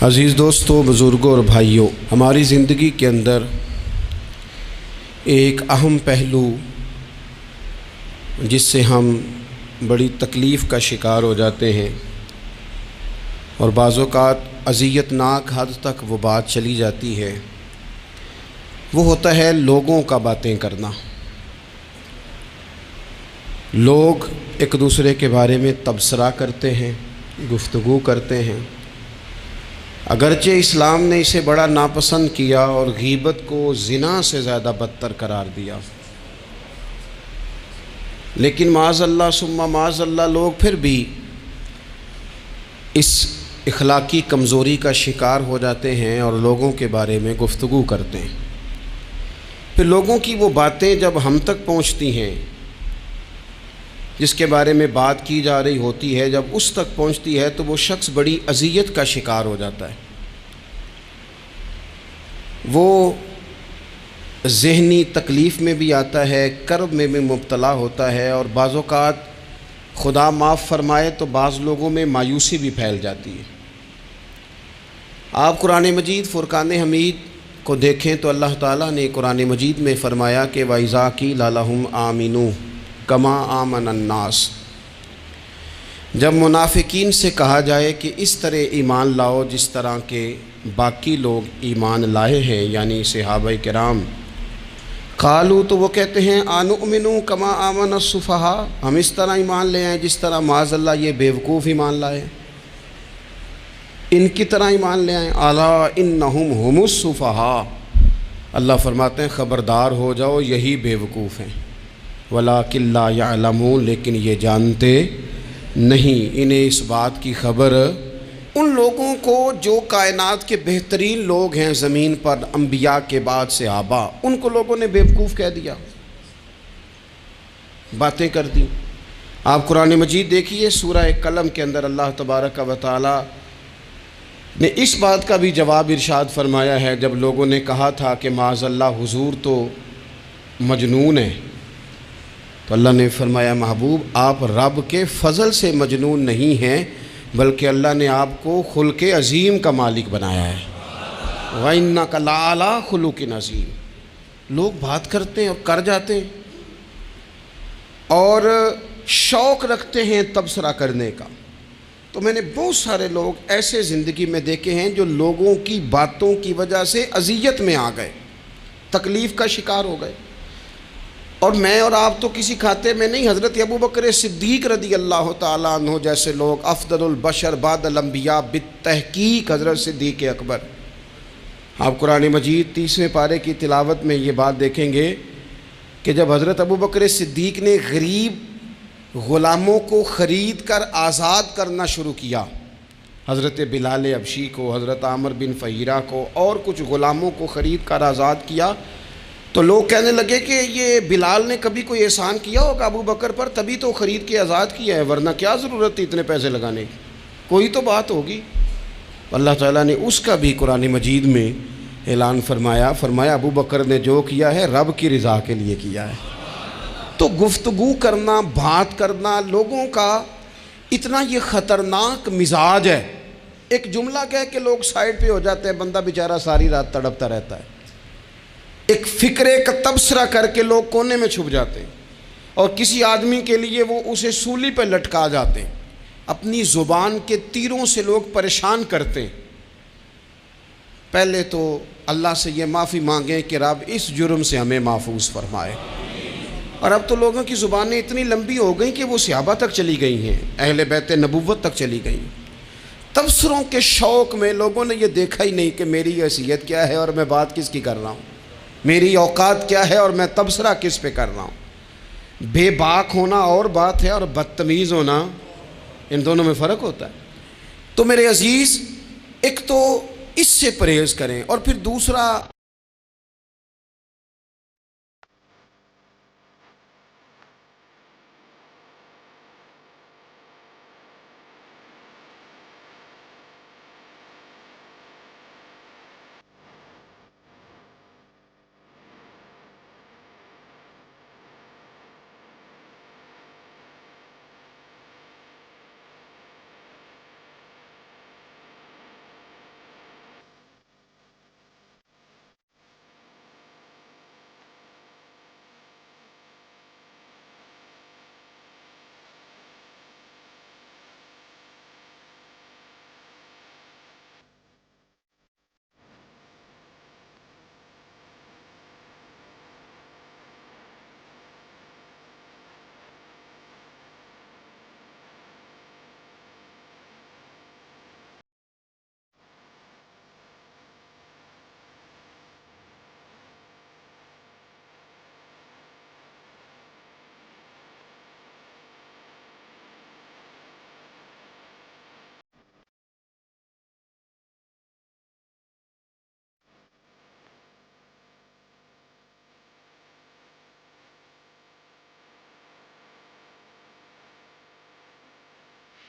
عزیز دوستوں، بزرگوں اور بھائیوں، ہماری زندگی کے اندر ایک اہم پہلو جس سے ہم بڑی تکلیف کا شکار ہو جاتے ہیں اور بعض اوقات اذیت ناک حد تک وہ بات چلی جاتی ہے، وہ ہوتا ہے لوگوں کا باتیں کرنا۔ لوگ ایک دوسرے کے بارے میں تبصرہ کرتے ہیں، گفتگو کرتے ہیں۔ اگرچہ اسلام نے اسے بڑا ناپسند کیا اور غیبت کو زنا سے زیادہ بدتر قرار دیا، لیکن معاذ اللہ ثم معاذ اللہ لوگ پھر بھی اس اخلاقی کمزوری کا شکار ہو جاتے ہیں اور لوگوں کے بارے میں گفتگو کرتے ہیں۔ پھر لوگوں کی وہ باتیں جب ہم تک پہنچتی ہیں، جس کے بارے میں بات کی جا رہی ہوتی ہے، جب اس تک پہنچتی ہے تو وہ شخص بڑی اذیت کا شکار ہو جاتا ہے۔ وہ ذہنی تکلیف میں بھی آتا ہے، کرب میں بھی مبتلا ہوتا ہے، اور بعض اوقات خدا معاف فرمائے تو بعض لوگوں میں مایوسی بھی پھیل جاتی ہے۔ آپ قرآن مجید فرقان حمید کو دیکھیں تو اللہ تعالیٰ نے قرآن مجید میں فرمایا کہ وَإِذَا قِيلَ لَهُمْ آمِنُوا كَمَا آمَنَ النَّاسُ، جب منافقین سے کہا جائے کہ اس طرح ایمان لاؤ جس طرح کے باقی لوگ ایمان لائے ہیں، یعنی صحابہ کرام، قالوا تو وہ کہتے ہیں انؤمن کما آمن السفہاء، ہم اس طرح ایمان لے آئیں جس طرح معاذ اللہ یہ بیوقوف ایمان لائے، ان کی طرح ایمان لے آئیں۔ الا انہم هم السفہاء، اللہ فرماتے ہیں خبردار ہو جاؤ یہی بیوقوف ہیں، ولکن لا یعلمون، لیکن یہ جانتے نہیں۔ انہیں اس بات کی خبر، ان لوگوں کو جو کائنات کے بہترین لوگ ہیں زمین پر، انبیاء کے بعد صحابہ، ان کو لوگوں نے بیوقوف کہہ دیا، باتیں کر دی۔ آپ قرآن مجید دیکھیے سورہ قلم کے اندر اللہ تبارک و تعالی نے اس بات کا بھی جواب ارشاد فرمایا ہے، جب لوگوں نے کہا تھا کہ معاذ اللہ حضور تو مجنون ہے، تو اللہ نے فرمایا محبوب آپ رب کے فضل سے مجنون نہیں ہیں، بلکہ اللہ نے آپ کو خلق عظیم کا مالک بنایا ہے۔ وَإِنَّكَ لَعَلَىٰ خُلُقٍ عَظِيمٍ، لوگ بات کرتے ہیں اور کر جاتے ہیں اور شوق رکھتے ہیں تبصرہ کرنے کا۔ تو میں نے بہت سارے لوگ ایسے زندگی میں دیکھے ہیں جو لوگوں کی باتوں کی وجہ سے اذیت میں آ گئے، تکلیف کا شکار ہو گئے۔ اور میں اور آپ تو کسی کھاتے میں نہیں، حضرت ابوبکر صدیق رضی اللہ تعالیٰ عنہ جیسے لوگ، افضل البشر بعد الانبیاء بالتحقیق حضرت صدیق اکبر۔ آپ قرآن مجید 30ویں پارے کی تلاوت میں یہ بات دیکھیں گے کہ جب حضرت ابوبکر صدیق نے غریب غلاموں کو خرید کر آزاد کرنا شروع کیا، حضرت بلال حبشی کو، حضرت عامر بن فہیرہ کو اور کچھ غلاموں کو خرید کر آزاد کیا، تو لوگ کہنے لگے کہ یہ بلال نے کبھی کوئی احسان کیا ہوگا ابو بکر پر، تبھی تو خرید کے آزاد کیا ہے، ورنہ کیا ضرورت تھی اتنے پیسے لگانے کی، کوئی تو بات ہوگی۔ اللہ تعالیٰ نے اس کا بھی قرآن مجید میں اعلان فرمایا ابو بکر نے جو کیا ہے رب کی رضا کے لیے کیا ہے۔ تو گفتگو کرنا، بات کرنا، لوگوں کا اتنا یہ خطرناک مزاج ہے، ایک جملہ کہہ کے لوگ سائڈ پہ ہو جاتے ہیں، بندہ بیچارہ ساری رات تڑپتا رہتا ہے، ایک فکرے کا تبصرہ کر کے لوگ کونے میں چھپ جاتے ہیں، اور کسی آدمی کے لیے وہ اسے سولی پہ لٹکا جاتے ہیں، اپنی زبان کے تیروں سے لوگ پریشان کرتے ہیں۔ پہلے تو اللہ سے یہ معافی مانگیں کہ رب اس جرم سے ہمیں محفوظ فرمائے۔ اور اب تو لوگوں کی زبانیں اتنی لمبی ہو گئیں کہ وہ صحابہ تک چلی گئی ہیں، اہل بیت نبوت تک چلی گئی ہیں۔ تبصروں کے شوق میں لوگوں نے یہ دیکھا ہی نہیں کہ میری حیثیت کیا ہے اور میں بات کس کی کر رہا ہوں، میری اوقات کیا ہے اور میں تبصرہ کس پہ کر رہا ہوں۔ بے باک ہونا اور بات ہے اور بدتمیز ہونا، ان دونوں میں فرق ہوتا ہے۔ تو میرے عزیز، ایک تو اس سے پرہیز کریں، اور پھر دوسرا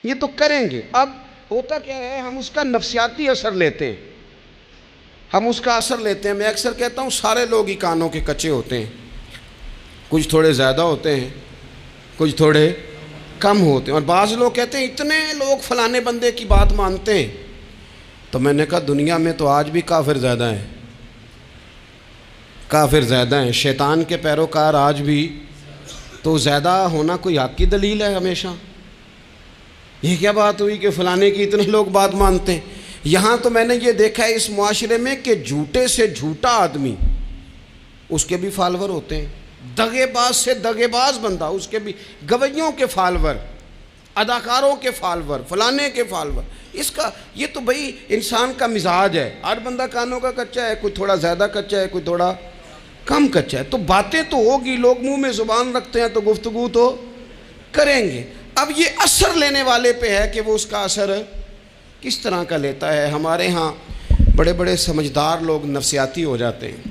یہ تو کریں گے. اب ہوتا کیا ہے، ہم اس کا نفسیاتی اثر لیتے ہیں، ہم اس کا اثر لیتے ہیں. میں اکثر کہتا ہوں سارے لوگ ہی کانوں کے کچے ہوتے ہیں، کچھ تھوڑے زیادہ ہوتے ہیں، کچھ تھوڑے کم ہوتے ہیں. اور بعض لوگ کہتے ہیں اتنے لوگ فلانے بندے کی بات مانتے ہیں. تو میں نے کہا دنیا میں تو آج بھی کافر زیادہ ہیں، کافر زیادہ ہیں، شیطان کے پیروکار آج بھی. تو زیادہ ہونا کوئی حق کی دلیل ہے ہمیشہ؟ یہ کیا بات ہوئی کہ فلانے کی اتنے لوگ بات مانتے ہیں؟ یہاں تو میں نے یہ دیکھا ہے اس معاشرے میں کہ جھوٹے سے جھوٹا آدمی، اس کے بھی فالوور ہوتے ہیں. دغے باز سے دغے باز بندہ، اس کے بھی گویوں کے فالوور، اداکاروں کے فالوور، فلانے کے فالوور. اس کا یہ تو بھئی انسان کا مزاج ہے. ہر بندہ کانوں کا کچا ہے، کوئی تھوڑا زیادہ کچا ہے، کوئی تھوڑا کم کچا ہے. تو باتیں تو ہوگی، لوگ منہ میں زبان رکھتے ہیں تو گفتگو تو کریں گے. اب یہ اثر لینے والے پہ ہے کہ وہ اس کا اثر کس طرح کا لیتا ہے. ہمارے ہاں بڑے بڑے سمجھدار لوگ نفسیاتی ہو جاتے ہیں،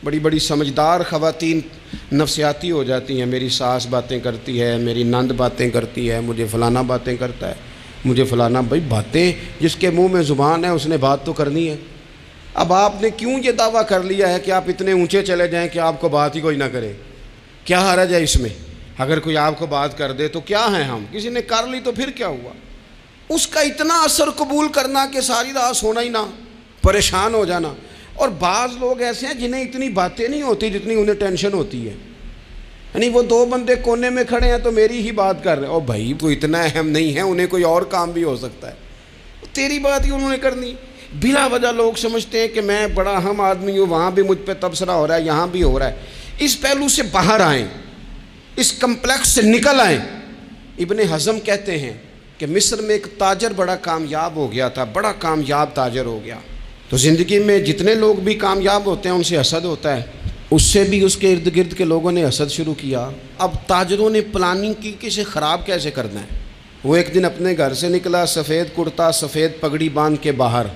بڑی بڑی سمجھدار خواتین نفسیاتی ہو جاتی ہیں. میری ساس باتیں کرتی ہے، میری نند باتیں کرتی ہے، مجھے فلانا باتیں کرتا ہے، مجھے فلانا. بھائی باتیں، جس کے منہ میں زبان ہے اس نے بات تو کرنی ہے. اب آپ نے کیوں یہ دعویٰ کر لیا ہے کہ آپ اتنے اونچے چلے جائیں کہ آپ کو بات ہی کوئی نہ کرے؟ کیا حرج ہے اس میں؟ اگر کوئی آپ کو بات کر دے تو کیا ہیں ہم؟ کسی نے کر لی تو پھر کیا ہوا؟ اس کا اتنا اثر قبول کرنا کہ ساری رات سونا ہی نہ، پریشان ہو جانا. اور بعض لوگ ایسے ہیں جنہیں اتنی باتیں نہیں ہوتی جتنی انہیں ٹینشن ہوتی ہے. یعنی وہ دو بندے کونے میں کھڑے ہیں تو میری ہی بات کر رہے ہیں. اور بھائی وہ اتنا اہم نہیں ہے، انہیں کوئی اور کام بھی ہو سکتا ہے، تیری بات ہی انہوں نے کرنی. بلا وجہ لوگ سمجھتے ہیں کہ میں بڑا اہم آدمی ہوں، وہاں بھی مجھ پہ تبصرہ ہو رہا ہے، یہاں بھی ہو رہا ہے. اس پہلو سے باہر آئیں، اس کمپلیکس سے نکل آئیں. ابن حزم کہتے ہیں کہ مصر میں ایک تاجر بڑا کامیاب ہو گیا تھا، بڑا کامیاب تاجر ہو گیا. تو زندگی میں جتنے لوگ بھی کامیاب ہوتے ہیں ان سے حسد ہوتا ہے. اس سے بھی اس کے ارد گرد کے لوگوں نے حسد شروع کیا. اب تاجروں نے پلاننگ کی کہ اسے خراب کیسے کرنا ہے. وہ ایک دن اپنے گھر سے نکلا، سفید کرتا سفید پگڑی باندھ کے باہر.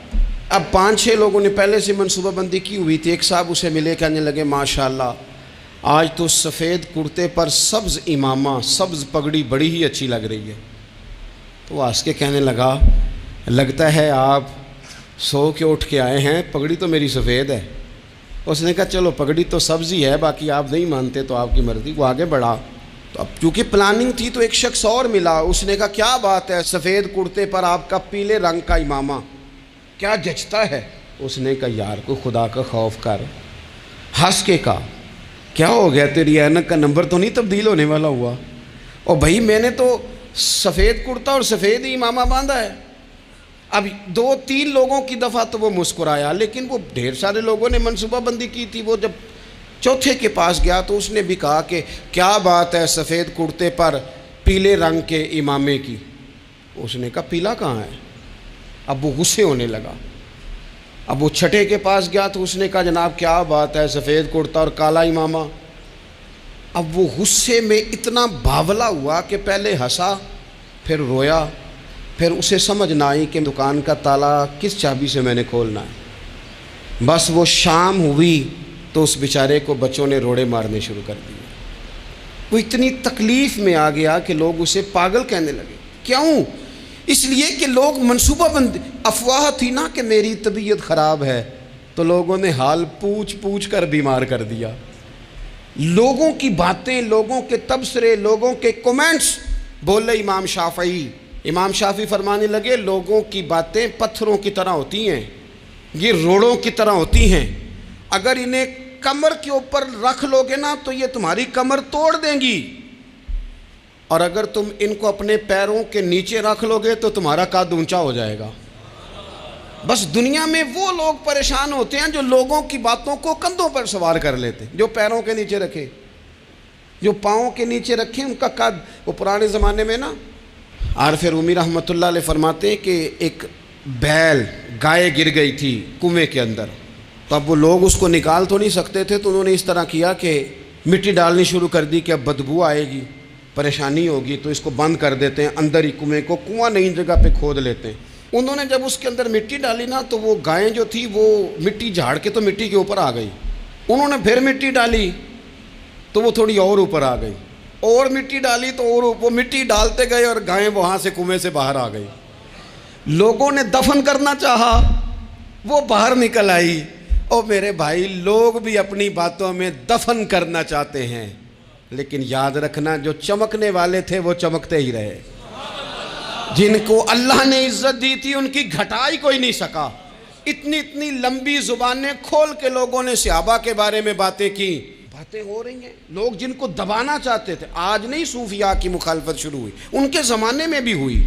اب 5-6 لوگوں نے پہلے سے منصوبہ بندی کی ہوئی تھی. ایک صاحب اسے ملے، کہنے لگے ماشاءاللہ آج تو سفید کرتے پر سبز امامہ، سبز پگڑی بڑی ہی اچھی لگ رہی ہے. تو وہ ہنس کے کہنے لگا لگتا ہے آپ سو کے اٹھ کے آئے ہیں، پگڑی تو میری سفید ہے. اس نے کہا چلو پگڑی تو سبز ہی ہے، باقی آپ نہیں مانتے تو آپ کی مرضی. وہ آگے بڑھا. تو اب کیونکہ پلاننگ تھی تو ایک شخص اور ملا. اس نے کہا کیا بات ہے، سفید کرتے پر آپ کا پیلے رنگ کا امامہ کیا جچتا ہے. اس نے کہا یار کو خدا کا خوف کر. ہنس کے کہا کیا ہو گیا، تیری اینک کا نمبر تو نہیں تبدیل ہونے والا ہوا؟ اور بھائی میں نے تو سفید کرتا اور سفید ہی امامہ باندھا ہے. اب 2-3 لوگوں کی دفعہ تو وہ مسکرایا، لیکن وہ ڈھیر سارے لوگوں نے منصوبہ بندی کی تھی. وہ جب چوتھے کے پاس گیا تو اس نے بھی کہا کہ کیا بات ہے سفید کرتے پر پیلے رنگ کے امامے کی. اس نے کہا پیلا کہاں ہے؟ اب وہ غصے ہونے لگا. اب وہ چھٹے کے پاس گیا تو اس نے کہا جناب کیا بات ہے سفید کرتا اور کالا امامہ. اب وہ غصے میں اتنا باولا ہوا کہ پہلے ہنسا پھر رویا. پھر اسے سمجھ نہ آئی کہ دکان کا تالا کس چابی سے میں نے کھولنا ہے. بس وہ شام ہوئی تو اس بیچارے کو بچوں نے روڑے مارنے شروع کر دیے. وہ اتنی تکلیف میں آ گیا کہ لوگ اسے پاگل کہنے لگے. کیوں؟ اس لیے کہ لوگ منصوبہ بندی، افواہ تھی نا کہ میری طبیعت خراب ہے، تو لوگوں نے حال پوچھ پوچھ کر بیمار کر دیا. لوگوں کی باتیں، لوگوں کے تبصرے، لوگوں کے کومنٹس. بولے امام شافعی فرمانے لگے لوگوں کی باتیں پتھروں کی طرح ہوتی ہیں، یہ روڑوں کی طرح ہوتی ہیں. اگر انہیں کمر کے اوپر رکھ لو گے نا تو یہ تمہاری کمر توڑ دیں گی، اور اگر تم ان کو اپنے پیروں کے نیچے رکھ لو گے تو تمہارا قد اونچا ہو جائے گا. بس دنیا میں وہ لوگ پریشان ہوتے ہیں جو لوگوں کی باتوں کو کندھوں پر سوار کر لیتے ہیں. جو پیروں کے نیچے رکھے، جو پاؤں کے نیچے رکھے، ان کا قد. وہ پرانے زمانے میں نا عارف رومی رحمۃ اللہ علیہ فرماتے ہیں کہ ایک بیل گائے گر گئی تھی کنویں کے اندر. تو اب وہ لوگ اس کو نکال تو نہیں سکتے تھے، تو انہوں نے اس طرح کیا کہ مٹی ڈالنی شروع کر دی کہ اب بدبو آئے گی، پریشانی ہوگی، تو اس کو بند کر دیتے ہیں اندر ہی کنویں کو. کنواں نئی جگہ پہ کھود لیتے ہیں. انہوں نے جب اس کے اندر مٹی ڈالی نا تو وہ گائیں جو تھی وہ مٹی جھاڑ کے تو مٹی کے اوپر آ گئی. انہوں نے پھر مٹی ڈالی تو وہ تھوڑی اور اوپر آ گئی. اور مٹی ڈالی تو اور وہ مٹی ڈالتے گئے اور گائیں وہاں سے کنویں سے باہر آ گئی. لوگوں نے دفن کرنا چاہا, وہ باہر نکل آئی. اور میرے بھائی, لوگ بھی اپنی باتوں میں دفن کرنا چاہتے ہیں, لیکن یاد رکھنا جو چمکنے والے تھے وہ چمکتے ہی رہے. جن کو اللہ نے عزت دی تھی ان کی گھٹائی کوئی نہیں سکا. اتنی لمبی زبانیں کھول کے لوگوں نے صحابہ کے بارے میں باتیں کی. باتیں ہو رہی ہیں, لوگ جن کو دبانا چاہتے تھے. آج نہیں صوفیاء کی مخالفت شروع ہوئی, ان کے زمانے میں بھی ہوئی.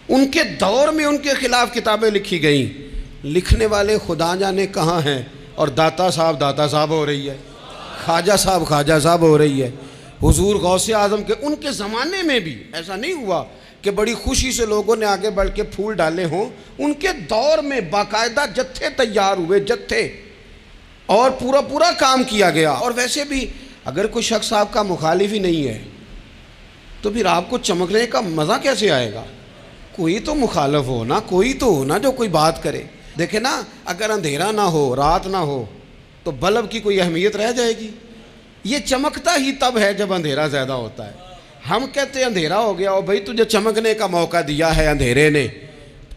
ان کے دور میں ان کے خلاف کتابیں لکھی گئیں. لکھنے والے خدا جانے کہاں ہیں, اور داتا صاحب ہو رہی ہے, خواجہ صاحب ہو رہی ہے. حضور غوث اعظم کے ان کے زمانے میں بھی ایسا نہیں ہوا کہ بڑی خوشی سے لوگوں نے آگے بڑھ کے پھول ڈالے ہوں. ان کے دور میں باقاعدہ جتھے تیار ہوئے, جتھے, اور پورا کام کیا گیا. اور ویسے بھی اگر کوئی شخص آپ کا مخالف ہی نہیں ہے تو پھر آپ کو چمکنے کا مزہ کیسے آئے گا؟ کوئی تو مخالف ہو نا, کوئی تو ہو نا جو کوئی بات کرے. دیکھیں نا, اگر اندھیرا نہ ہو, رات نہ ہو, تو بلب کی کوئی اہمیت رہ جائے گی؟ یہ چمکتا ہی تب ہے جب اندھیرا زیادہ ہوتا ہے. ہم کہتے ہیں اندھیرا ہو گیا, اور بھائی تجھے چمکنے کا موقع دیا ہے اندھیرے نے,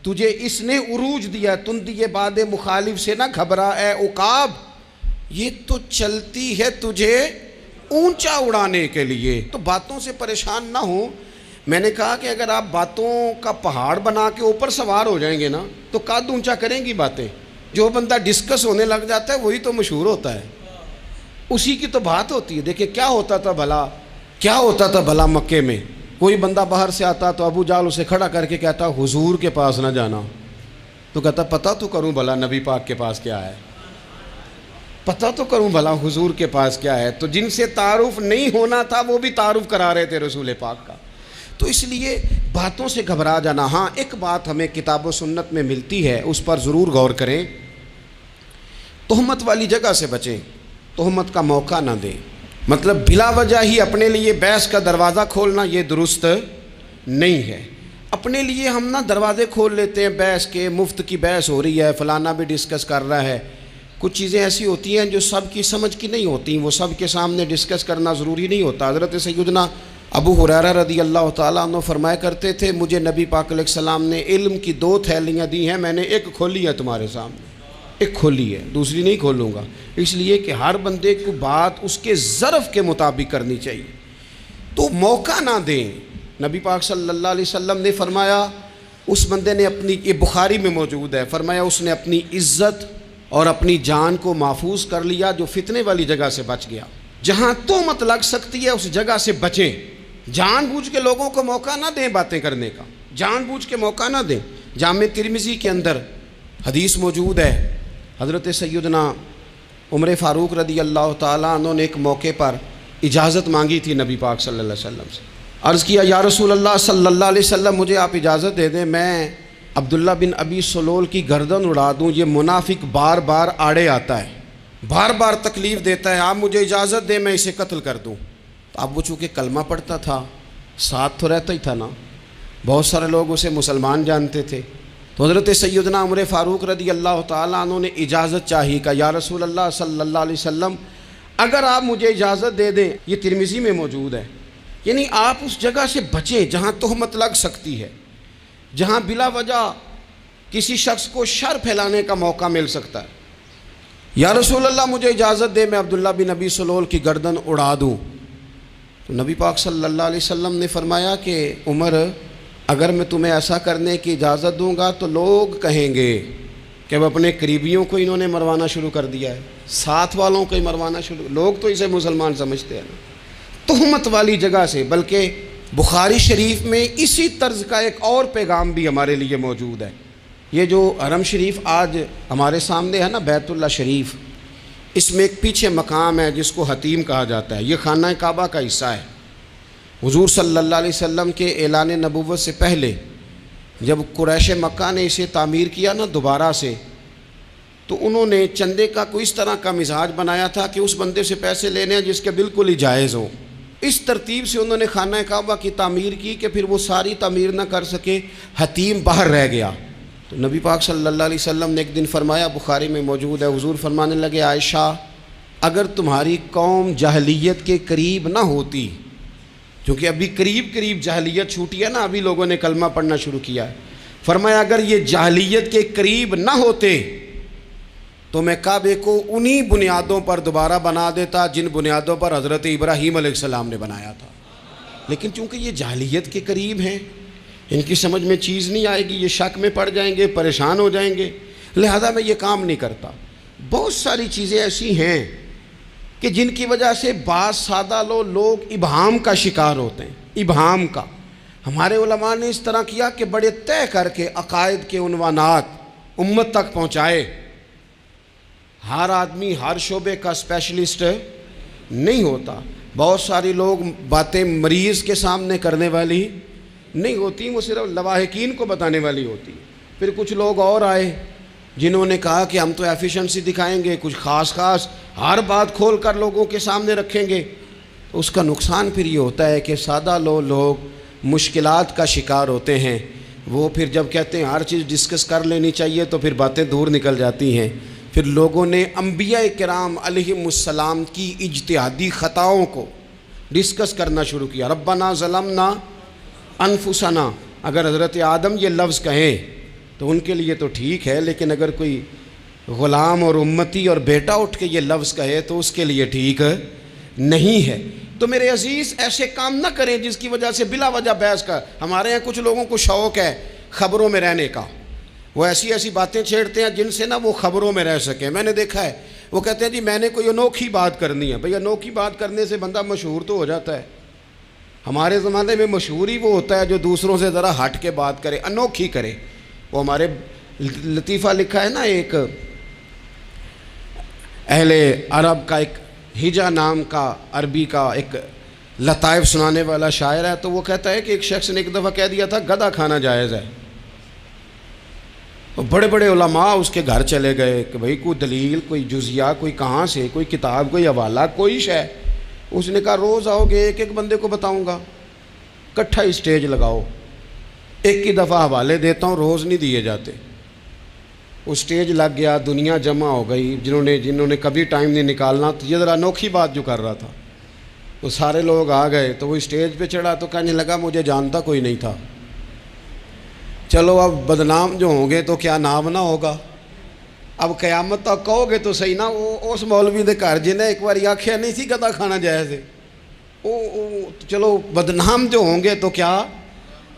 تجھے اس نے عروج دیا. تم دیے باد مخالف سے نہ گھبرا اے عقاب, یہ تو چلتی ہے تجھے اونچا اڑانے کے لیے. تو باتوں سے پریشان نہ ہو. میں نے کہا کہ اگر آپ باتوں کا پہاڑ بنا کے اوپر سوار ہو جائیں گے نا تو قد اونچا کریں گی باتیں. جو بندہ ڈسکس ہونے لگ جاتا ہے وہی تو مشہور ہوتا ہے, اسی کی تو بات ہوتی ہے. دیکھیں کیا ہوتا تھا بھلا مکے میں. کوئی بندہ باہر سے آتا تو ابو جال اسے کھڑا کر کے کہتا حضور کے پاس نہ جانا. تو کہتا پتہ تو کروں بھلا نبی پاک کے پاس کیا ہے, پتہ تو کروں بھلا حضور کے پاس کیا ہے. تو جن سے تعارف نہیں ہونا تھا وہ بھی تعارف کرا رہے تھے رسول پاک کا. تو اس لیے باتوں سے گھبرا جانا. ہاں, ایک بات ہمیں کتاب و سنت میں ملتی ہے, اس پر ضرور غور کریں. تہمت والی جگہ سے بچیں, تہمت کا موقع نہ دیں. مطلب بلا وجہ ہی اپنے لیے بحث کا دروازہ کھولنا یہ درست نہیں ہے. اپنے لیے ہم نا دروازے کھول لیتے ہیں بحث کے, مفت کی بحث ہو رہی ہے, فلانا بھی ڈسکس کر رہا ہے. کچھ چیزیں ایسی ہوتی ہیں جو سب کی سمجھ کی نہیں ہوتی, وہ سب کے سامنے ڈسکس کرنا ضروری نہیں ہوتا. حضرت سیدنا ابو ہریرہ رضی اللہ تعالیٰ عنہ فرمایا کرتے تھے, مجھے نبی پاک علیہ السلام نے علم کی 2 تھیلیاں دی ہیں, میں نے ایک کھولی ہے تمہارے سامنے, ایک کھولی ہے, دوسری نہیں کھولوں گا. اس لیے کہ ہر بندے کو بات اس کے ظرف کے مطابق کرنی چاہیے. تو موقع نہ دیں. نبی پاک صلی اللہ علیہ وسلم نے فرمایا, اس بندے نے اپنی, یہ بخاری میں موجود ہے, فرمایا اس نے اپنی عزت اور اپنی جان کو محفوظ کر لیا جو فتنے والی جگہ سے بچ گیا. جہاں تہمت لگ سکتی ہے اس جگہ سے بچیں. جان بوجھ کے لوگوں کو موقع نہ دیں باتیں کرنے کا, جان بوجھ کے موقع نہ دیں. جامع ترمذی کے اندر حدیث موجود ہے, حضرت سیدنا عمر فاروق رضی اللہ تعالیٰ عنہ نے ایک موقع پر اجازت مانگی تھی نبی پاک صلی اللہ علیہ وسلم سے. عرض کیا, یا رسول اللہ صلی اللہ علیہ وسلم, مجھے آپ اجازت دے دیں, میں عبداللہ بن ابی سلول کی گردن اڑا دوں, یہ منافق بار بار آڑے آتا ہے, بار بار تکلیف دیتا ہے, آپ مجھے اجازت دیں میں اسے قتل کر دوں. تو اب وہ چونکہ کلمہ پڑھتا تھا, ساتھ تو رہتا ہی تھا نا, بہت سارے لوگ اسے مسلمان جانتے تھے. تو حضرت سیدنا عمر فاروق رضی اللہ تعالیٰ عنہ نے اجازت چاہی, کہ یا رسول اللہ صلی اللہ علیہ وسلم, اگر آپ مجھے اجازت دے دیں, یہ ترمذی میں موجود ہے, یعنی آپ اس جگہ سے بچیں جہاں تہمت لگ سکتی ہے, جہاں بلا وجہ کسی شخص کو شر پھیلانے کا موقع مل سکتا ہے. یا رسول اللہ مجھے اجازت دے, میں عبداللہ بن ابی سلول کی گردن اڑا دوں. تو نبی پاک صلی اللہ علیہ وسلم نے فرمایا کہ عمر, اگر میں تمہیں ایسا کرنے کی اجازت دوں گا تو لوگ کہیں گے کہ وہ اپنے قریبیوں کو انہوں نے مروانا شروع کر دیا ہے, ساتھ والوں کو ہی مروانا شروع, لوگ تو اسے مسلمان سمجھتے ہیں نا. تہمت والی جگہ سے. بلکہ بخاری شریف میں اسی طرز کا ایک اور پیغام بھی ہمارے لیے موجود ہے. یہ جو حرم شریف آج ہمارے سامنے ہے نا, بیت اللہ شریف, اس میں ایک پیچھے مقام ہے جس کو حتیم کہا جاتا ہے. یہ خانہ کعبہ کا حصہ ہے. حضور صلی اللہ علیہ وسلم کے اعلان نبوت سے پہلے جب قریش مکہ نے اسے تعمیر کیا نا دوبارہ سے, تو انہوں نے چندے کا کوئی اس طرح کا مزاج بنایا تھا کہ اس بندے سے پیسے لینے ہیں جس کے بالکل ہی جائز ہوں. اس ترتیب سے انہوں نے خانہ کعبہ کی تعمیر کی کہ پھر وہ ساری تعمیر نہ کر سکے, حتیم باہر رہ گیا. تو نبی پاک صلی اللہ علیہ وسلم نے ایک دن فرمایا, بخاری میں موجود ہے, حضور فرمانے لگے, عائشہ, اگر تمہاری قوم جاہلیت کے قریب نہ ہوتی کیونکہ ابھی قریب جاہلیت چھوٹی ہے نا، ابھی لوگوں نے کلمہ پڑھنا شروع کیا ہے۔ فرمایا اگر یہ جاہلیت کے قریب نہ ہوتے تو میں کعبے کو انہی بنیادوں پر دوبارہ بنا دیتا جن بنیادوں پر حضرت ابراہیم علیہ السلام نے بنایا تھا، لیکن چونکہ یہ جاہلیت کے قریب ہیں، ان کی سمجھ میں چیز نہیں آئے گی، یہ شک میں پڑ جائیں گے، پریشان ہو جائیں گے، لہذا میں یہ کام نہیں کرتا۔ بہت ساری چیزیں ایسی ہیں کہ جن کی وجہ سے بعض سادہ لوگ ابہام کا شکار ہوتے ہیں، ابہام کا۔ ہمارے علماء نے اس طرح کیا کہ بڑے طے کر کے عقائد کے عنوانات امت تک پہنچائے۔ ہر آدمی ہر شعبے کا اسپیشلسٹ نہیں ہوتا، بہت ساری لوگ باتیں مریض کے سامنے کرنے والی نہیں ہوتی، وہ صرف لواحقین کو بتانے والی ہوتی۔ پھر کچھ لوگ اور آئے جنہوں نے کہا کہ ہم تو ایفیشنسی دکھائیں گے، کچھ خاص ہر بات کھول کر لوگوں کے سامنے رکھیں گے۔ اس کا نقصان پھر یہ ہوتا ہے کہ سادہ لوگ مشکلات کا شکار ہوتے ہیں۔ وہ پھر جب کہتے ہیں ہر چیز ڈسکس کر لینی چاہیے تو پھر باتیں دور نکل جاتی ہیں۔ پھر لوگوں نے انبیاء کرام علیہم السلام کی اجتہادی خطاؤں کو ڈسکس کرنا شروع کیا۔ ربنا ظلمنا انفسنا، اگر حضرت آدم یہ لفظ کہیں تو ان کے لیے تو ٹھیک ہے، لیکن اگر کوئی غلام اور امتی اور بیٹا اٹھ کے یہ لفظ کہے تو اس کے لیے ٹھیک نہیں ہے۔ تو میرے عزیز ایسے کام نہ کریں جس کی وجہ سے بلا وجہ بحث کا۔ ہمارے یہاں کچھ لوگوں کو شوق ہے خبروں میں رہنے کا، وہ ایسی باتیں چھیڑتے ہیں جن سے نہ وہ خبروں میں رہ سکیں۔ میں نے دیکھا ہے وہ کہتے ہیں جی میں نے کوئی انوکھی بات کرنی ہے۔ بھئی انوکھی بات کرنے سے بندہ مشہور تو ہو جاتا ہے۔ ہمارے زمانے میں مشہور ہی وہ ہوتا ہے جو دوسروں سے ذرا ہٹ کے بات کرے، انوکھی کرے۔ وہ ہمارے لطیفہ لکھا ہے نا، ایک اہل عرب کا ایک ہجا نام کا عربی کا ایک لطائف سنانے والا شاعر ہے، تو وہ کہتا ہے کہ ایک شخص نے ایک دفعہ کہہ دیا تھا گدھا کھانا جائز ہے۔ تو بڑے بڑے علماء اس کے گھر چلے گئے کہ بھئی کوئی دلیل، کوئی جزیہ، کوئی کہاں سے، کوئی کتاب، کوئی حوالہ، کوئی شے۔ اس نے کہا روز آؤ گے ایک بندے کو بتاؤں گا، کٹھا اسٹیج لگاؤ، ایک ہی دفعہ حوالے دیتا ہوں، روز نہیں دیے جاتے۔ وہ اسٹیج لگ گیا، دنیا جمع ہو گئی، جنہوں نے کبھی ٹائم نہیں نکالنا، تو یہ ذرا انوکھی بات جو کر رہا تھا وہ سارے لوگ آ گئے۔ تو وہ اسٹیج پہ چڑھا تو کہنے لگا مجھے جانتا کوئی نہیں تھا، چلو اب بدنام جو ہوں گے تو کیا نام نہ ہوگا، اب قیامت تک کہو گے تو صحیح نا۔ وہ اس مولوی دے گھر جنہیں ایک بار آکھیا نہیں سی گدھا کھانا جائز ہے، چلو بدنام جو ہوں گے تو کیا۔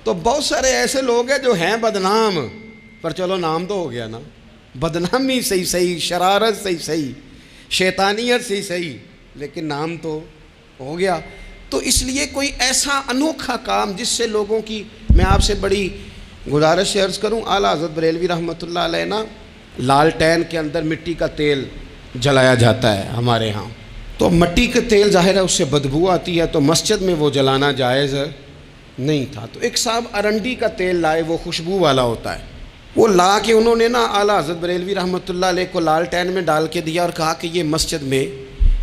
تو بہت سارے ایسے لوگ ہیں جو ہیں بدنام، پر چلو نام تو ہو گیا نا، بدنامی صحیح، شرارت صحیح، شیطانیت صحیح، لیکن نام تو ہو گیا۔ تو اس لیے کوئی ایسا انوکھا کام جس سے لوگوں کی، میں آپ سے بڑی گزارش سے عرض کروں، اعلیٰ حضرت بریلوی رحمۃ اللہ علیہ نا لالٹین کے اندر مٹی کا تیل جلایا جاتا ہے ہمارے ہاں، تو مٹی کا تیل ظاہر ہے اس سے بدبو آتی ہے، تو مسجد میں وہ جلانا جائز نہیں تھا۔ تو ایک صاحب ارنڈی کا تیل لائے، وہ خوشبو والا ہوتا ہے، وہ لا کے انہوں نے نا اعلیٰ حضرت بریلوی رحمۃ اللہ علیہ کو لالٹین میں ڈال کے دیا اور کہا کہ یہ مسجد میں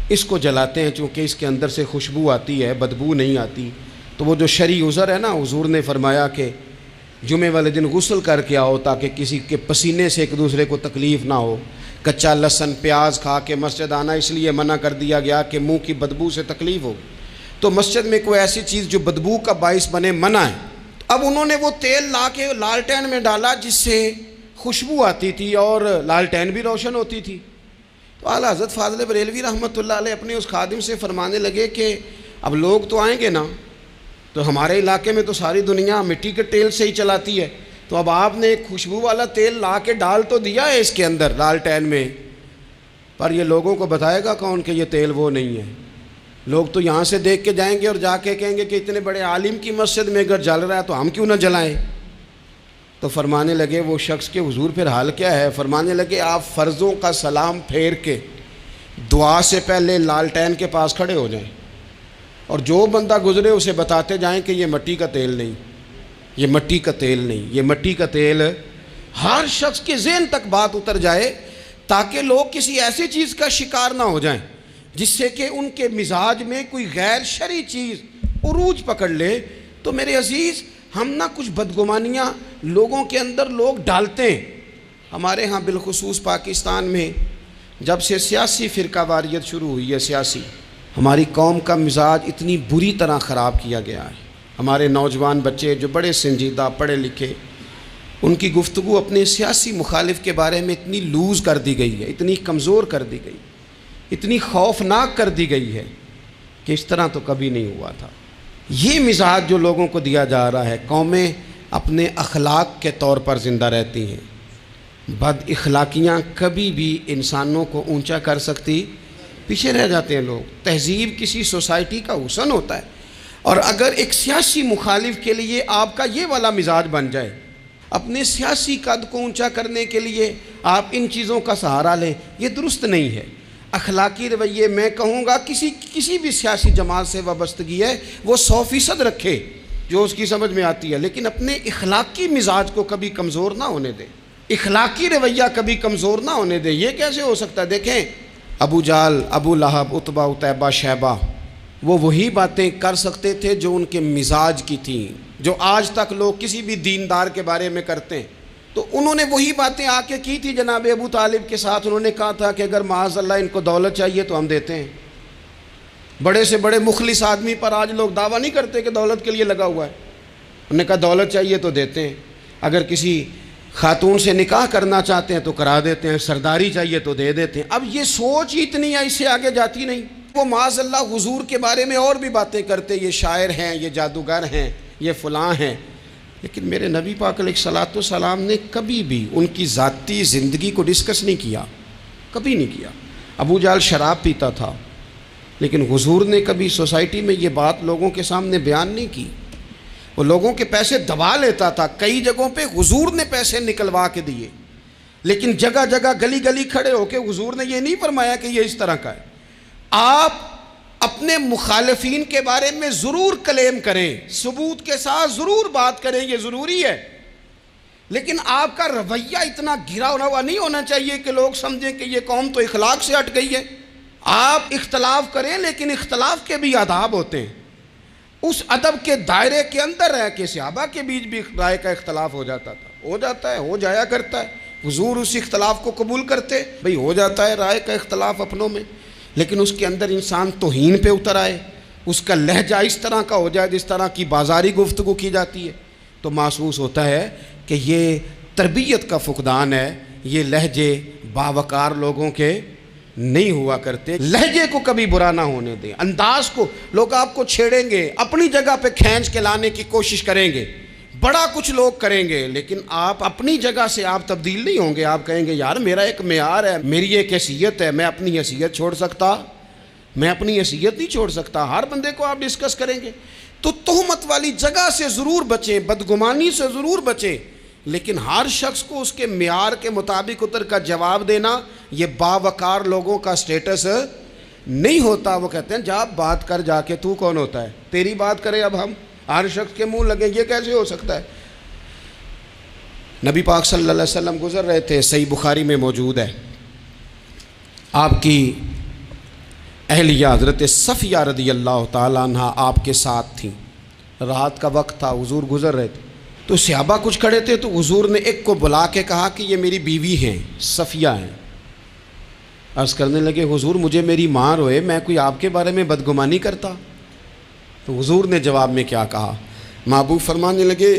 اس کو جلاتے ہیں چونکہ اس کے اندر سے خوشبو آتی ہے، بدبو نہیں آتی۔ تو وہ جو شرعی عذر ہے نا، حضور نے فرمایا کہ جمعے والے دن غسل کر کے آؤ تاکہ کسی کے پسینے سے ایک دوسرے کو تکلیف نہ ہو۔ کچا لہسن پیاز کھا کے مسجد آنا اس لیے منع کر دیا گیا کہ منہ کی بدبو سے تکلیف ہو، تو مسجد میں کوئی ایسی چیز جو بدبو کا باعث بنے منع ہے۔ اب انہوں نے وہ تیل لا کے لالٹین میں ڈالا جس سے خوشبو آتی تھی اور لالٹین بھی روشن ہوتی تھی۔ تو اعلیٰ حضرت فاضل بریلوی رحمۃ اللہ علیہ اپنے اس خادم سے فرمانے لگے کہ اب لوگ تو آئیں گے نا، تو ہمارے علاقے میں تو ساری دنیا مٹی کے تیل سے ہی چلاتی ہے، تو اب آپ نے ایک خوشبو والا تیل لا کے ڈال تو دیا ہے اس کے اندر لالٹین میں، پر یہ لوگوں کو بتائے گا کون کہ یہ تیل وہ نہیں ہے؟ لوگ تو یہاں سے دیکھ کے جائیں گے اور جا کے کہیں گے کہ اتنے بڑے عالم کی مسجد میں اگر جل رہا ہے تو ہم کیوں نہ جلائیں۔ تو فرمانے لگے وہ شخص کہ حضور پھر حال کیا ہے؟ فرمانے لگے آپ فرضوں کا سلام پھیر کے دعا سے پہلے لالٹین کے پاس کھڑے ہو جائیں اور جو بندہ گزرے اسے بتاتے جائیں کہ یہ مٹی کا تیل نہیں، یہ مٹی کا تیل نہیں، یہ مٹی کا تیل۔ ہر شخص کے ذہن تک بات اتر جائے تاکہ لوگ کسی ایسی چیز کا شکار نہ ہو جائیں جس سے کہ ان کے مزاج میں کوئی غیر شرعی چیز عروج پکڑ لے۔ تو میرے عزیز ہم نہ کچھ بدگمانیاں لوگوں کے اندر لوگ ڈالتے ہیں۔ ہمارے ہاں بالخصوص پاکستان میں جب سے سیاسی فرقہ واریت شروع ہوئی ہے، سیاسی ہماری قوم کا مزاج اتنی بری طرح خراب کیا گیا ہے. ہمارے نوجوان بچے جو بڑے سنجیدہ پڑھے لکھے، ان کی گفتگو اپنے سیاسی مخالف کے بارے میں اتنی لوز کر دی گئی ہے، اتنی کمزور کر دی گئی، اتنی خوفناک کر دی گئی ہے کہ اس طرح تو کبھی نہیں ہوا تھا. یہ مزاج جو لوگوں کو دیا جا رہا ہے، قومیں اپنے اخلاق کے طور پر زندہ رہتی ہیں. بد اخلاقیاں کبھی بھی انسانوں کو اونچا کر سکتی، پیچھے رہ جاتے ہیں لوگ. تہذیب کسی سوسائٹی کا حسن ہوتا ہے، اور اگر ایک سیاسی مخالف کے لیے آپ کا یہ والا مزاج بن جائے، اپنے سیاسی قد کو اونچا کرنے کے لیے آپ ان چیزوں کا سہارا لیں، یہ درست نہیں ہے. اخلاقی رویے میں کہوں گا کسی بھی سیاسی جماعت سے وابستگی ہے وہ 100% رکھے جو اس کی سمجھ میں آتی ہے، لیکن اپنے اخلاقی مزاج کو کبھی کمزور نہ ہونے دے، اخلاقی رویہ کبھی کمزور نہ ہونے دے. یہ کیسے ہو سکتا ہے؟ دیکھیں، ابو جہل، ابو لہب، عتبہ، عتیبہ، شیبہ، وہ وہی باتیں کر سکتے تھے جو ان کے مزاج کی تھیں، جو آج تک لوگ کسی بھی دیندار کے بارے میں کرتے ہیں. تو انہوں نے وہی باتیں آ کے کی تھی جناب ابو طالب کے ساتھ. انہوں نے کہا تھا کہ اگر معاذ اللہ ان کو دولت چاہیے تو ہم دیتے ہیں. بڑے سے بڑے مخلص آدمی پر آج لوگ دعویٰ نہیں کرتے کہ دولت کے لیے لگا ہوا ہے. انہوں نے کہا دولت چاہیے تو دیتے ہیں، اگر کسی خاتون سے نکاح کرنا چاہتے ہیں تو کرا دیتے ہیں، سرداری چاہیے تو دے دیتے ہیں. اب یہ سوچ ہی اتنی ہے، اس سے آگے جاتی نہیں. وہ معاذ اللہ حضور کے بارے میں اور بھی باتیں کرتے، یہ شاعر ہیں، یہ جادوگر ہیں، یہ فلاں ہیں. لیکن میرے نبی پاک علیہ الصلوۃ والسلام نے کبھی بھی ان کی ذاتی زندگی کو ڈسکس نہیں کیا، کبھی نہیں کیا. ابو جہل شراب پیتا تھا، لیکن حضور نے کبھی سوسائٹی میں یہ بات لوگوں کے سامنے بیان نہیں کی. وہ لوگوں کے پیسے دبا لیتا تھا، کئی جگہوں پہ حضور نے پیسے نکلوا کے دیے، لیکن جگہ جگہ گلی گلی کھڑے ہو کے حضور نے یہ نہیں فرمایا کہ یہ اس طرح کا ہے. آپ اپنے مخالفین کے بارے میں ضرور کلیم کریں، ثبوت کے ساتھ ضرور بات کریں، یہ ضروری ہے، لیکن آپ کا رویہ اتنا گرا ہوا نہیں ہونا چاہیے کہ لوگ سمجھیں کہ یہ قوم تو اخلاق سے ہٹ گئی ہے. آپ اختلاف کریں، لیکن اختلاف کے بھی آداب ہوتے ہیں. اس ادب کے دائرے کے اندر رہ کے صحابہ کے بیچ بھی رائے کا اختلاف ہو جاتا تھا، ہو جاتا ہے، ہو جایا کرتا ہے. حضور اس اختلاف کو قبول کرتے، بھئی ہو جاتا ہے رائے کا اختلاف اپنوں میں، لیکن اس کے اندر انسان توہین پہ اتر آئے، اس کا لہجہ اس طرح کا ہو جائے جس طرح کی بازاری گفتگو کی جاتی ہے، تو محسوس ہوتا ہے کہ یہ تربیت کا فقدان ہے. یہ لہجے باوقار لوگوں کے نہیں ہوا کرتے. لہجے کو کبھی برا نہ ہونے دیں، انداز کو. لوگ آپ کو چھیڑیں گے، اپنی جگہ پہ کھینچ کے لانے کی کوشش کریں گے، بڑا کچھ لوگ کریں گے، لیکن آپ اپنی جگہ سے آپ تبدیل نہیں ہوں گے. آپ کہیں گے یار میرا ایک معیار ہے، میری ایک حیثیت ہے، میں اپنی حیثیت چھوڑ سکتا؟ میں اپنی حیثیت نہیں چھوڑ سکتا. ہر بندے کو آپ ڈسکس کریں گے. تو تہمت والی جگہ سے ضرور بچیں، بدگمانی سے ضرور بچیں، لیکن ہر شخص کو اس کے معیار کے مطابق اتر کا جواب دینا یہ باوقار لوگوں کا سٹیٹس نہیں ہوتا. وہ کہتے ہیں جا بات کر جا کے، تو کون ہوتا ہے تیری بات کرے اب ہم ہر شخص کے منہ لگیں؟ یہ کیسے ہو سکتا ہے؟ نبی پاک صلی اللہ علیہ وسلم گزر رہے تھے، صحیح بخاری میں موجود ہے. آپ کی اہلیہ حضرت صفیہ رضی اللہ تعالیٰ عنہ آپ کے ساتھ تھیں. رات کا وقت تھا، حضور گزر رہے تھے، تو صحابہ کچھ کھڑے تھے، تو حضور نے ایک کو بلا کے کہا کہ یہ میری بیوی ہیں، صفیہ ہیں. عرض کرنے لگے حضور مجھے میری ماں روئے، میں کوئی آپ کے بارے میں بدگمانی کرتا؟ تو حضور نے جواب میں کیا کہا؟ محبوب فرمانے لگے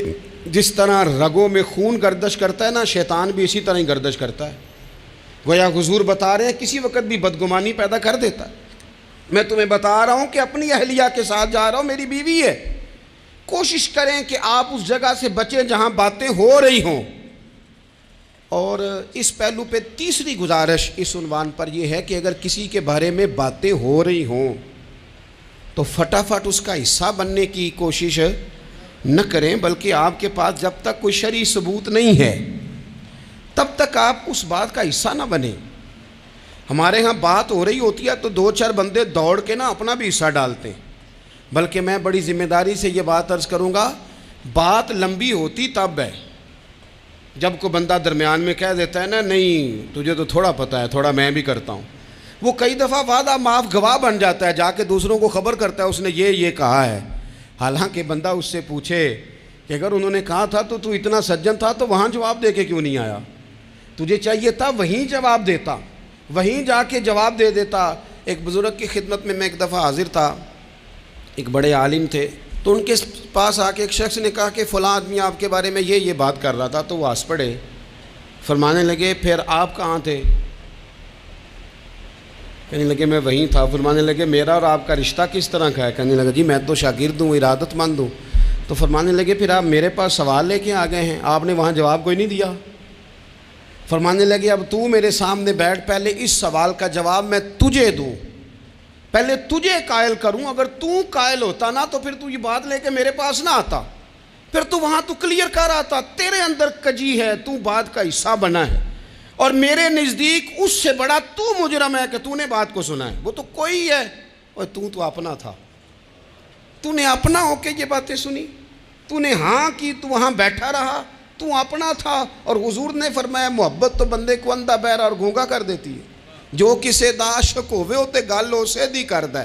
جس طرح رگوں میں خون گردش کرتا ہے نا، شیطان بھی اسی طرح ہی گردش کرتا ہے. گویا حضور بتا رہے ہیں کسی وقت بھی بدگمانی پیدا کر دیتا ہے. میں تمہیں بتا رہا ہوں کہ اپنی اہلیہ کے ساتھ جا رہا ہوں، میری بیوی ہے. کوشش کریں کہ آپ اس جگہ سے بچیں جہاں باتیں ہو رہی ہوں. اور اس پہلو پہ تیسری گزارش اس عنوان پر یہ ہے کہ اگر کسی کے بارے میں باتیں ہو رہی ہوں تو فٹافٹ اس کا حصہ بننے کی کوشش نہ کریں، بلکہ آپ کے پاس جب تک کوئی شرعی ثبوت نہیں ہے تب تک آپ اس بات کا حصہ نہ بنیں. ہمارے ہاں بات ہو رہی ہوتی ہے تو 2-4 بندے دوڑ کے نا اپنا بھی حصہ ڈالتے ہیں. بلکہ میں بڑی ذمہ داری سے یہ بات عرض کروں گا، بات لمبی ہوتی تب ہے جب کوئی بندہ درمیان میں کہہ دیتا ہے نا نہیں تجھے تو تھوڑا پتہ ہے، تھوڑا میں بھی کرتا ہوں. وہ کئی دفعہ وعدہ معاف گواہ بن جاتا ہے، جا کے دوسروں کو خبر کرتا ہے اس نے یہ کہا ہے. حالانکہ بندہ اس سے پوچھے کہ اگر انہوں نے کہا تھا تو اتنا سجن تھا تو وہاں جواب دے کے کیوں نہیں آیا؟ تجھے چاہیے تھا وہیں جواب دیتا، وہیں جا کے جواب دے دیتا ایک بزرگ کی خدمت میں ایک دفعہ حاضر تھا، ایک بڑے عالم تھے، تو ان کے پاس آ کے ایک شخص نے کہا کہ فلاں آدمی آپ کے بارے میں یہ بات کر رہا تھا، تو وہ ہنس پڑے، فرمانے لگے پھر آپ کہاں تھے؟ کہنے لگے میں وہیں تھا۔ فرمانے لگے میرا اور آپ کا رشتہ کس طرح کا ہے؟ کہنے لگا جی میں تو شاگرد ہوں، ارادت مند ہوں۔ تو فرمانے لگے پھر آپ میرے پاس سوال لے کے آ گئے ہیں، آپ نے وہاں جواب کوئی نہیں دیا۔ فرمانے لگے اب تو میرے سامنے بیٹھ، پہلے اس سوال کا جواب میں تجھے دوں، پہلے تجھے قائل کروں، اگر تو قائل ہوتا نا تو پھر تو یہ بات لے کے میرے پاس نہ آتا، پھر تو وہاں تو کلیئر کر آتا، تیرے اندر کجی ہے، تو بات کا حصہ بنا ہے، اور میرے نزدیک اس سے بڑا تو مجرم ہے کہ تو نے بات کو سنا ہے، وہ تو کوئی ہے، اور تو اپنا تھا، تو نے اپنا ہو کے یہ باتیں سنی، تو نے ہاں کی، تو وہاں بیٹھا رہا، تو اپنا تھا۔ اور حضور نے فرمایا محبت تو بندے کو اندھا بہرا اور گونگا کر دیتی ہے، جو کسے دا عاشق ہوئے ہوتے گل اسے دی کرد ہے،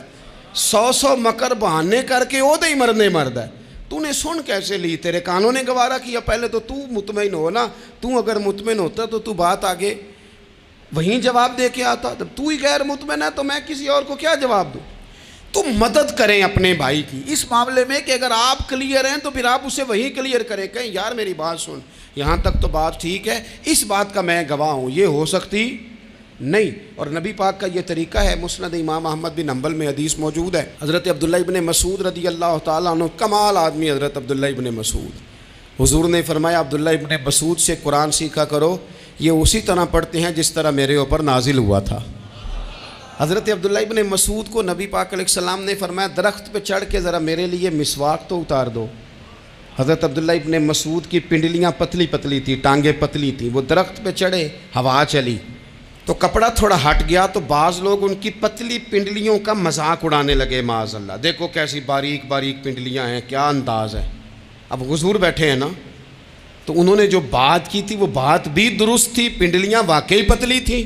100 مکر بہانے کر کے وہ دے ہی مرنے مرد ہے۔ تو نے سن کیسے لی؟ تیرے کانوں نے گوارا کیا؟ پہلے تو مطمئن ہو نا، تو اگر مطمئن ہوتا تو بات آگے وہیں جواب دے کے آتا، جب تو ہی غیر مطمئن ہے تو میں کسی اور کو کیا جواب دوں؟ تو مدد کریں اپنے بھائی کی اس معاملے میں کہ اگر آپ کلیئر ہیں تو پھر آپ اسے وہیں کلیئر کریں، کہیں یار میری بات سن، یہاں تک تو بات ٹھیک ہے، اس بات کا میں گواہ ہوں، یہ ہو سکتی نہیں۔ اور نبی پاک کا یہ طریقہ ہے، مسند امام احمد بن حنبل میں حدیث موجود ہے، حضرت عبداللہ ابن مسعود رضی اللہ تعالیٰ عنہ، کمال آدمی حضرت عبداللہ ابن مسعود، حضور نے فرمایا عبداللہ ابن مسعود سے قرآن سیکھا کرو، یہ اسی طرح پڑھتے ہیں جس طرح میرے اوپر نازل ہوا تھا۔ حضرت عبداللہ ابن مسعود کو نبی پاک علیہ السلام نے فرمایا درخت پہ چڑھ کے ذرا میرے لیے مسواک تو اتار دو۔ حضرت عبداللہ ابن مسعود کی پنڈلیاں پتلی پتلی تھی، ٹانگیں پتلی تھیں، وہ درخت پہ چڑھے، ہوا چلی تو کپڑا تھوڑا ہٹ گیا، تو بعض لوگ ان کی پتلی پنڈلیوں کا مذاق اڑانے لگے، معاذ اللہ، دیکھو کیسی باریک باریک پنڈلیاں ہیں، کیا انداز ہے۔ اب حضور بیٹھے ہیں نا، تو انہوں نے جو بات کی تھی وہ بات بھی درست تھی، پنڈلیاں واقعی پتلی تھیں،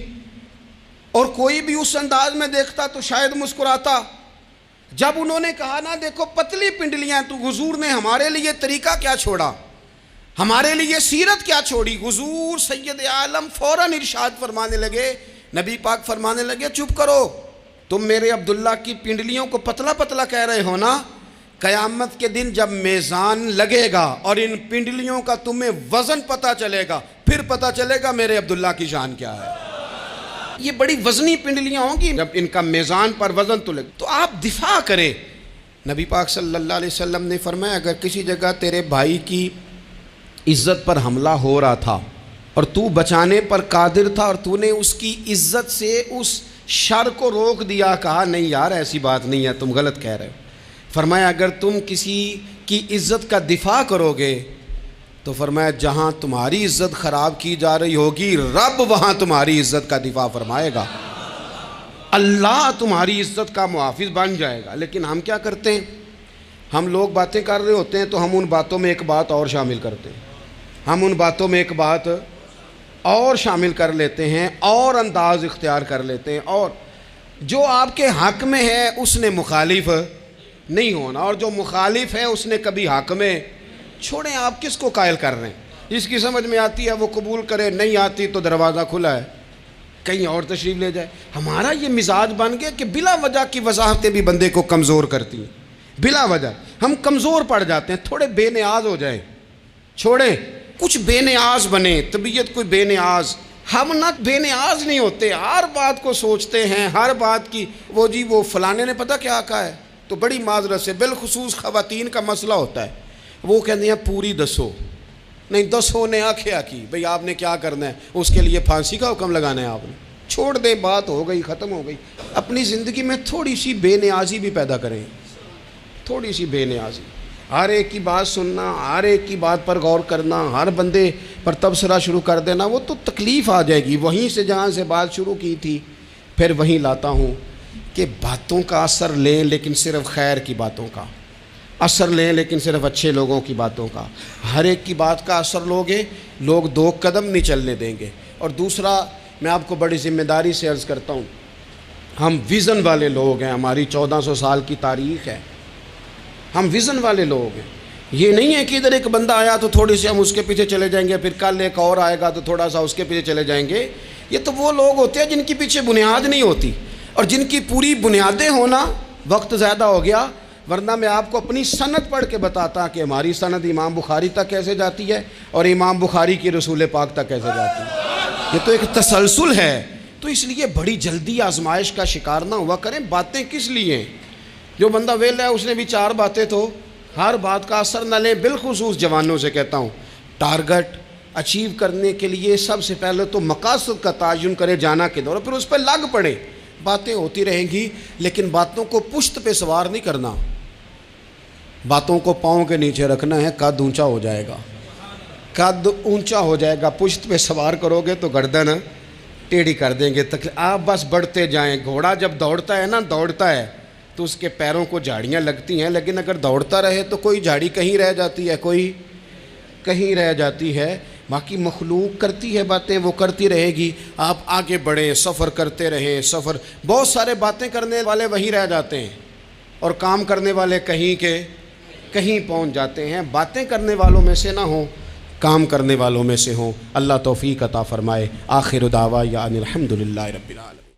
اور کوئی بھی اس انداز میں دیکھتا تو شاید مسکراتا۔ جب انہوں نے کہا نا دیکھو پتلی پنڈلیاں، تو حضور نے ہمارے لیے طریقہ کیا چھوڑا، ہمارے لیے سیرت کیا چھوڑی۔ حضور سید عالم فوراً ارشاد فرمانے لگے، نبی پاک فرمانے لگے چپ کرو، تم میرے عبداللہ کی پنڈلیوں کو پتلا پتلا کہہ رہے ہو نا، قیامت کے دن جب میزان لگے گا اور ان پنڈلیوں کا تمہیں وزن پتہ چلے گا، پھر پتہ چلے گا میرے عبداللہ کی شان کیا ہے۔ یہ بڑی وزنی پنڈلیاں ہوں گی، جب ان کا میزان پر وزن تلے تو آپ دفاع کریں۔ نبی پاک صلی اللہ علیہ وسلم نے فرمایا اگر کسی جگہ تیرے بھائی کی عزت پر حملہ ہو رہا تھا اور تو بچانے پر قادر تھا اور تو نے اس کی عزت سے اس شر کو روک دیا، کہا نہیں یار ایسی بات نہیں ہے، تم غلط کہہ رہے ہو، فرمایا اگر تم کسی کی عزت کا دفاع کرو گے تو فرمایا جہاں تمہاری عزت خراب کی جا رہی ہوگی رب وہاں تمہاری عزت کا دفاع فرمائے گا، اللہ تمہاری عزت کا محافظ بن جائے گا۔ لیکن ہم کیا کرتے ہیں، ہم لوگ باتیں کر رہے ہوتے ہیں تو ہم ان باتوں میں ایک بات اور شامل کرتے ہیں، ہم ان باتوں میں ایک بات اور شامل کر لیتے ہیں اور انداز اختیار کر لیتے ہیں، اور جو آپ کے حق میں ہے اس نے مخالف نہیں ہونا، اور جو مخالف ہے اس نے کبھی حق میں چھوڑیں۔ آپ کس کو قائل کر رہے ہیں؟ جس کی سمجھ میں آتی ہے وہ قبول کرے، نہیں آتی تو دروازہ کھلا ہے، کہیں اور تشریف لے جائے۔ ہمارا یہ مزاج بن گیا کہ بلا وجہ کی وضاحتیں بھی بندے کو کمزور کرتی ہیں، بلا وجہ ہم کمزور پڑ جاتے ہیں، تھوڑے بے نیاز ہو جائیں، چھوڑیں کچھ بے نیاز بنے، طبیعت کوئی بے نیاز، ہم نہ بے نیاز نہیں ہوتے، ہر بات کو سوچتے ہیں، ہر بات کی وہ جی وہ فلانے نے پتہ کیا کہا ہے، تو بڑی معذرت سے بالخصوص خواتین کا مسئلہ ہوتا ہے، وہ کہتے ہیں پوری دسو، نہیں دسو نے آکھیا کی، بھئی آپ نے کیا کرنا ہے، اس کے لیے پھانسی کا حکم لگانا ہے آپ نے، چھوڑ دیں، بات ہو گئی ختم ہو گئی۔ اپنی زندگی میں تھوڑی سی بے نیازی بھی پیدا کریں، تھوڑی سی بے نیازی، ہر ایک کی بات سننا، ہر ایک کی بات پر غور کرنا، ہر بندے پر تبصرہ شروع کر دینا، وہ تو تکلیف آ جائے گی۔ وہیں سے جہاں سے بات شروع کی تھی پھر وہیں لاتا ہوں کہ باتوں کا اثر لیں لیکن صرف خیر کی باتوں کا اثر لیں، لیکن صرف اچھے لوگوں کی باتوں کا، ہر ایک کی بات کا اثر لوگے، لوگ دو قدم نہیں چلنے دیں گے۔ اور دوسرا میں آپ کو بڑی ذمہ داری سے عرض کرتا ہوں، ہم ویژن والے لوگ ہیں، ہماری 1400 سال کی تاریخ ہے، ہم ویژن والے لوگ ہیں۔ یہ نہیں ہے کہ ادھر ایک بندہ آیا تو تھوڑی سی ہم اس کے پیچھے چلے جائیں گے، پھر کل ایک اور آئے گا تو تھوڑا سا اس کے پیچھے چلے جائیں گے۔ یہ تو وہ لوگ ہوتے ہیں جن کے پیچھے بنیاد نہیں ہوتی۔ اور جن کی پوری بنیادیں ہونا. وقت زیادہ ہو گیا ورنہ میں آپ کو اپنی سند پڑھ کے بتاتا کہ ہماری سند امام بخاری تک کیسے جاتی ہے اور امام بخاری کی رسول پاک تک کیسے جاتی ہے. یہ تو ایک تسلسل ہے. تو اس لیے بڑی جلدی آزمائش کا شکار نہ ہوا کریں. باتیں کس لیے ہیں؟ جو بندہ ویلا ہے اس نے بھی 4 باتیں تو ہر بات کا اثر نہ لیں. بالخصوص جوانوں سے کہتا ہوں ٹارگٹ اچیو کرنے کے لیے سب سے پہلے تو مقاصد کا تعین کرے جانا کے دور پھر اس پہ لگ پڑے. باتیں ہوتی رہیں گی لیکن باتوں کو پشت پہ سوار نہیں کرنا. باتوں کو پاؤں کے نیچے رکھنا ہے. قد اونچا ہو جائے گا, قد اونچا ہو جائے گا. پشت پہ سوار کرو گے تو گردن ٹیڑھی کر دیں گے. آپ بس بڑھتے جائیں. گھوڑا جب دوڑتا ہے نا دوڑتا ہے تو اس کے پیروں کو جھاڑیاں لگتی ہیں, لیکن اگر دوڑتا رہے تو کوئی جھاڑی کہیں رہ جاتی ہے, کوئی کہیں رہ جاتی ہے. باقی مخلوق کرتی ہے باتیں, وہ کرتی رہے گی. آپ آگے بڑھیں, سفر کرتے رہیں. سفر بہت سارے باتیں کرنے والے وہیں رہ جاتے ہیں اور کام کرنے والے کہیں کے کہیں پہنچ جاتے ہیں. باتیں کرنے والوں میں سے نہ ہوں, کام کرنے والوں میں سے ہوں. اللہ توفیق عطا فرمائے. آخر دعوانا ان الحمدللہ رب العالمین.